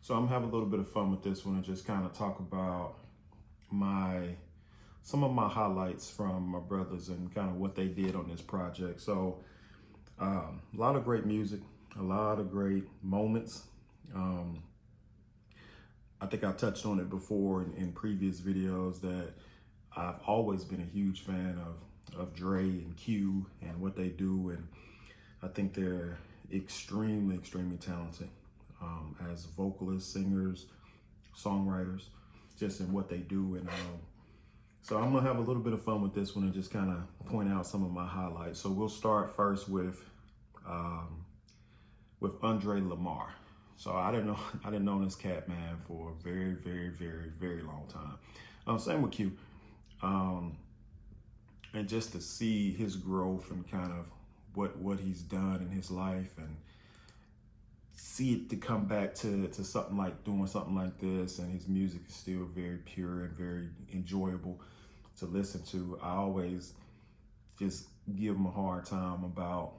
So I'm having a little bit of fun with this one and just kind of talk about some of my highlights from my brothers and kind of what they did on this project. So a lot of great music, a lot of great moments. I think I touched on it before in previous videos that I've always been a huge fan of Dre and Q and what they do, and I think they're extremely talented as vocalists, singers, songwriters, just in what they do. And so I'm gonna have a little bit of fun with this one and just kind of point out some of my highlights. So we'll start first with Andre Lamar. So I didn't know this cat, man, for a very long time. Same with Q. And just to see his growth and kind of what he's done in his life, and see it to come back to something like doing something like this, and his music is still very pure and very enjoyable to listen to. I always just give him a hard time about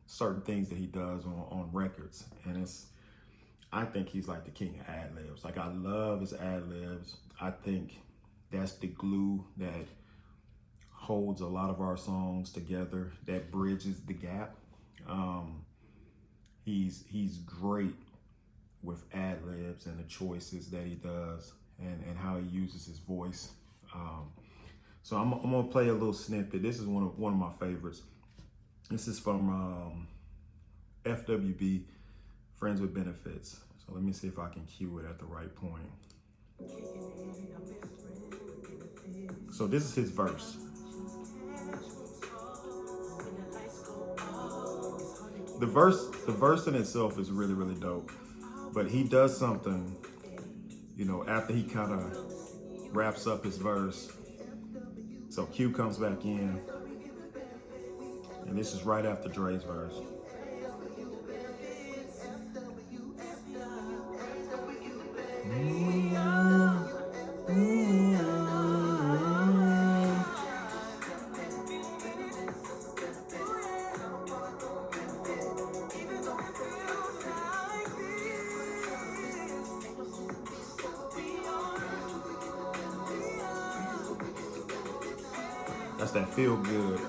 certain things that he does on records, and I think he's like the king of ad libs. Like, I love his ad libs. I think that's the glue that holds a lot of our songs together, that bridges the gap. He's great with ad libs and the choices that he does, and how he uses his voice. So I'm gonna play a little snippet. This is one of my favorites. This is from FWB, Friends with Benefits. So let me see if I can cue it at the right point. So this is his verse. The verse in itself is really dope, but he does something, after he kind of wraps up his verse. So Q comes back in, and this is right after Dre's verse. That's that feel good.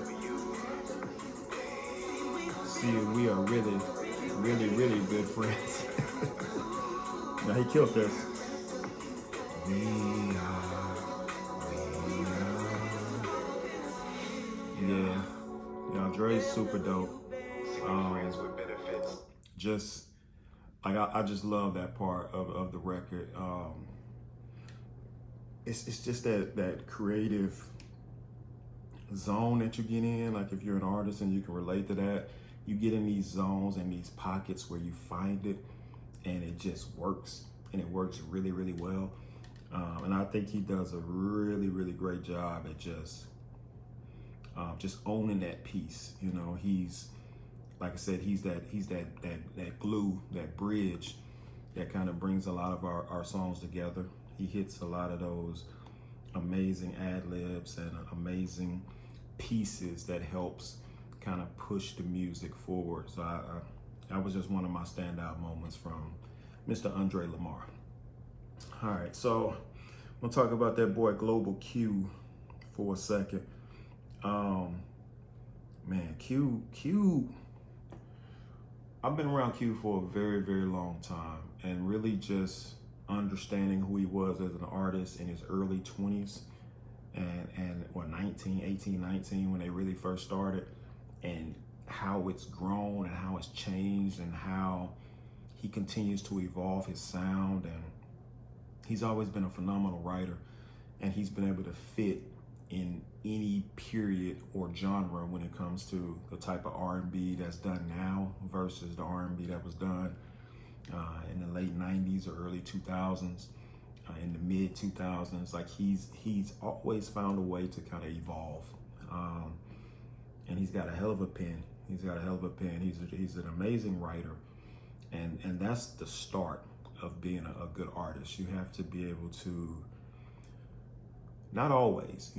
See, we are really good friends. Now he killed this. Yeah, Dre's super dope. Just like I just love that part of the record. It's just that creative zone that you get in. Like, if you're an artist and you can relate to that, you get in these zones and these pockets where you find it, and it just works, and it works really well. And I think he does a really great job at just owning that piece. He's, like I said, he's that glue, that bridge that kind of brings a lot of our songs together. He hits a lot of those amazing ad libs and amazing pieces that helps kind of push the music forward. So that was just one of my standout moments from Mr. Andre Lamar. All right, so we'll talk about that boy Global Q for a second. Man, Q, I've been around Q for a very long time, and really just understanding who he was as an artist in his early 20s and 18, 19, when they really first started, and how it's grown and how it's changed and how he continues to evolve his sound. And he's always been a phenomenal writer, and he's been able to fit in any period or genre when it comes to the type of R&B that's done now versus the R&B that was done in the late 90s or early 2000s, in the mid 2000s. Like, he's always found a way to kind of evolve, and he's got a hell of a pen. He's an amazing writer, and that's the start of being a good artist. You have to be able to, not always,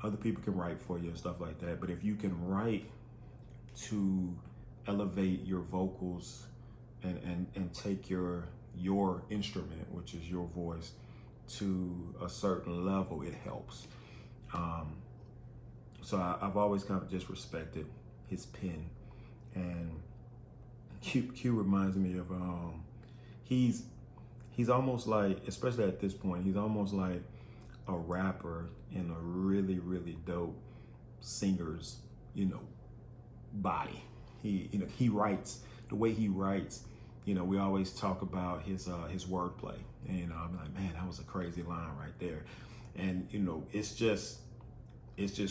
other people can write for you and stuff like that, but if you can write to elevate your vocals and take your your instrument, which is your voice, to a certain level, it helps. So I've always kind of just respected his pen. And Q reminds me of he's almost like, especially at this point, he's almost like a rapper in a really, really dope singer's, body. He writes the way he writes. We always talk about his wordplay, and I'm like, man, that was a crazy line right there. And it's just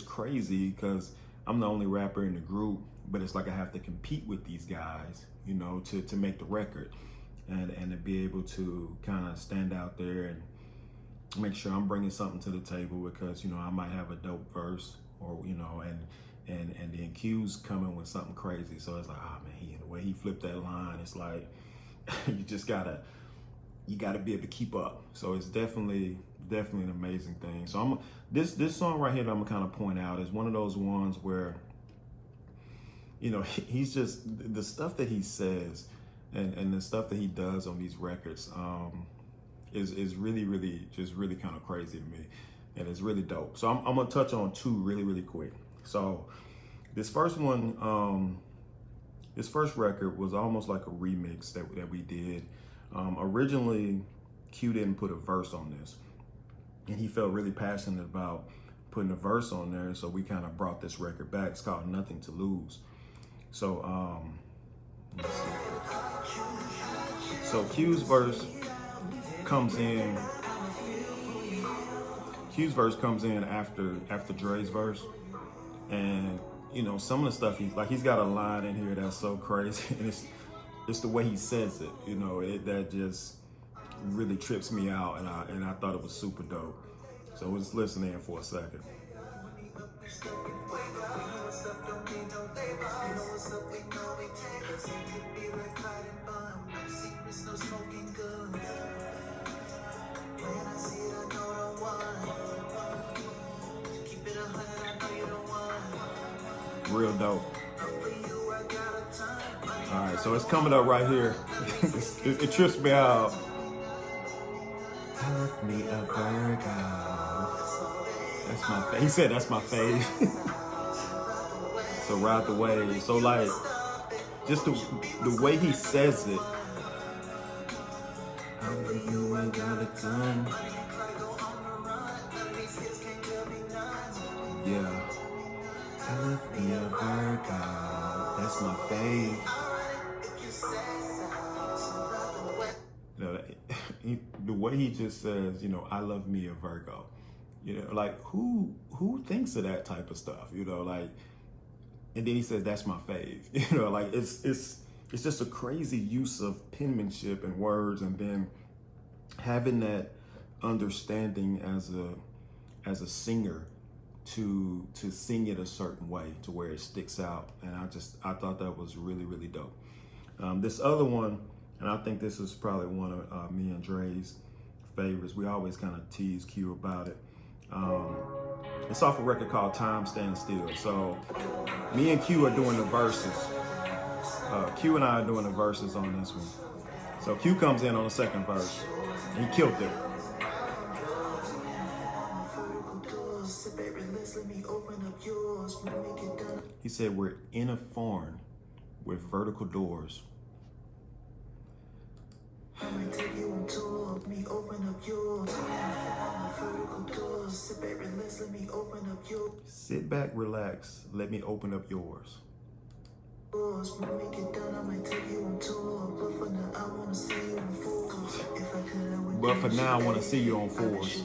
crazy because I'm the only rapper in the group, but it's like I have to compete with these guys, to make the record, and to be able to kind of stand out there and make sure I'm bringing something to the table, because I might have a dope verse, or and then Q's coming with something crazy. So it's like, oh man, the way he flipped that line, it's like you gotta be able to keep up. So it's definitely an amazing thing. So this song right here that I'm gonna kind of point out is one of those ones where he's just, the stuff that he says and the stuff that he does on these records is really, really just really kind of crazy to me, and it's really dope. So I'm gonna touch on two really, really quick. So this first one, this first record was almost like a remix that we did. Originally, Q didn't put a verse on this, and he felt really passionate about putting a verse on there, so we kind of brought this record back. It's called Nothing to Lose. So let's see. So Q's verse comes in. Q's verse comes in after Dre's verse, and some of the stuff he's got a line in here that's so crazy, and it's the way he says it. That just really trips me out, and I thought it was super dope. So let's listen in for a second. Real dope. All right, so it's coming up right here. it trips me out. Love me a Virgo. That's my fave. He said that's my fave. So ride the wave. So like, just the way he says it. You ain't got a ton. Yeah. I love me a Virgo. That's my fave. The way he just says, I love me a Virgo. Like who thinks of that type of stuff? Like, and then he says that's my fave. Like it's just a crazy use of penmanship and words, and then having that understanding as a singer to sing it a certain way to where it sticks out. And I thought that was really, really dope. This other one, and I think this is probably one of me and Dre's favorites. We always kind of tease Q about it. It's off a record called Time Stands Still. So me and Q are doing the verses. Q and I are doing the verses on this one. So Q comes in on the second verse. He killed it. He said, we're in a foreign with vertical doors. I might take you on tour, me open up yours. Vertical doors, sit back, relax, let me open up yours. Sit back, relax, let me open up yours. When we get done, I might take you on tour, but for now I wanna see you on fours. But for now I wanna see you on fours.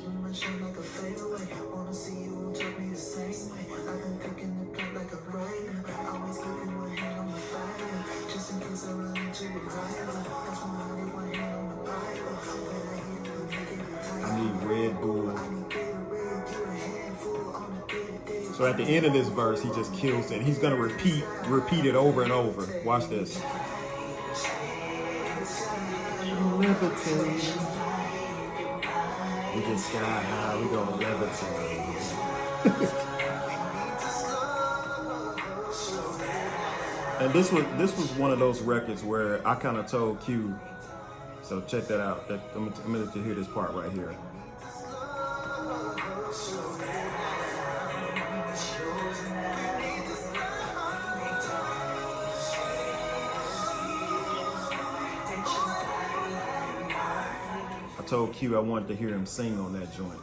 I need Red Bull. So at the end of this verse, he just kills it. He's gonna repeat it over and over. Watch this. Levitate. We get sky high, we gonna levitate. And this was one of those records where I kind of told Q, So check that out. I'm gonna let you hear this part right here. I told Q I wanted to hear him sing on that joint.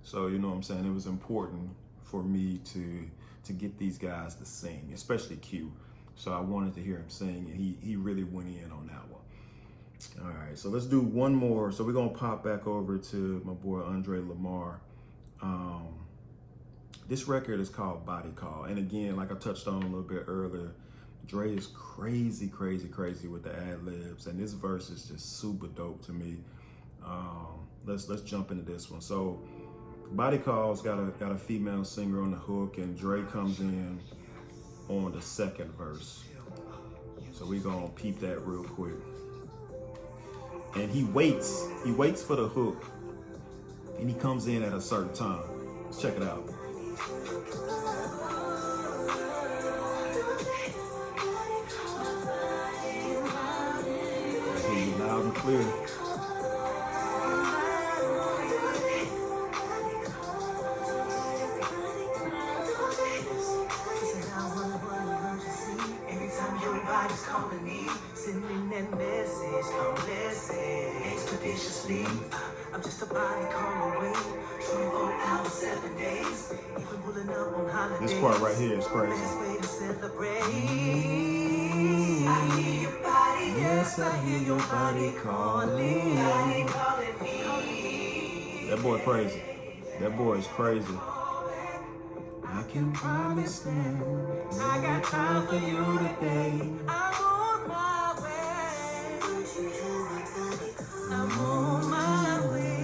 So you know what I'm saying? It was important for me to get these guys to sing, especially Q. So I wanted to hear him sing, and he really went in on that one. All right, so let's do one more. So we're gonna pop back over to my boy Andre Lamar. This record is called Body Call. And again, like I touched on a little bit earlier, Dre is crazy with the ad-libs, and this verse is just super dope to me. Let's jump into this one. So Body Call's got a female singer on the hook, and Dre comes in on the second verse. So we gonna peep that real quick. And he waits for the hook, and he comes in at a certain time. Let's check it out. I hear you loud and clear. Calling me, sending that message, come listen, expeditiously. I'm just a body call away, 24 hours, 7 days, even pulling up on holidays. This part right here is crazy. Best way to celebrate. I hear your body, yes, I hear your body calling. Body calling me. That boy crazy. That boy is crazy. I can promise them I got time for you today. I'm on my way. I'm on my way.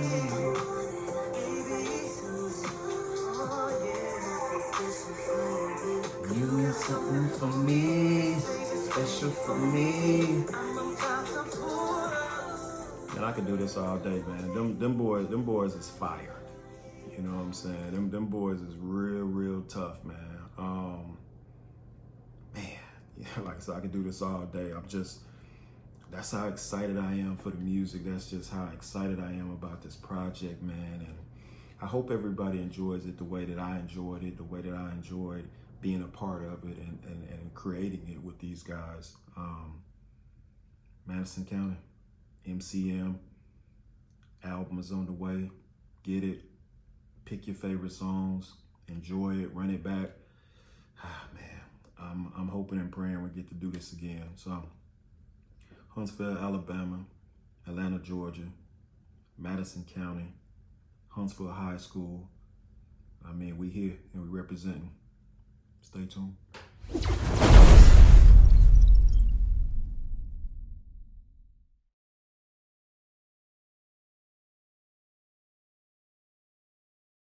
You have something for me, special for me. And I can do this all day, man. Them boys is fire. You know what I'm saying? Them boys is real tough, man. Like I said, I could do this all day. That's how excited I am for the music. That's just how excited I am about this project, man. And I hope everybody enjoys it the way that I enjoyed it, the way that I enjoyed being a part of it and creating it with these guys. Madison County, MCM, album is on the way. Get it. Pick your favorite songs, enjoy it, run it back. Man, I'm hoping and praying we get to do this again. So, Huntsville, Alabama, Atlanta, Georgia, Madison County, Huntsville High School. I mean, we here and we representing. Stay tuned.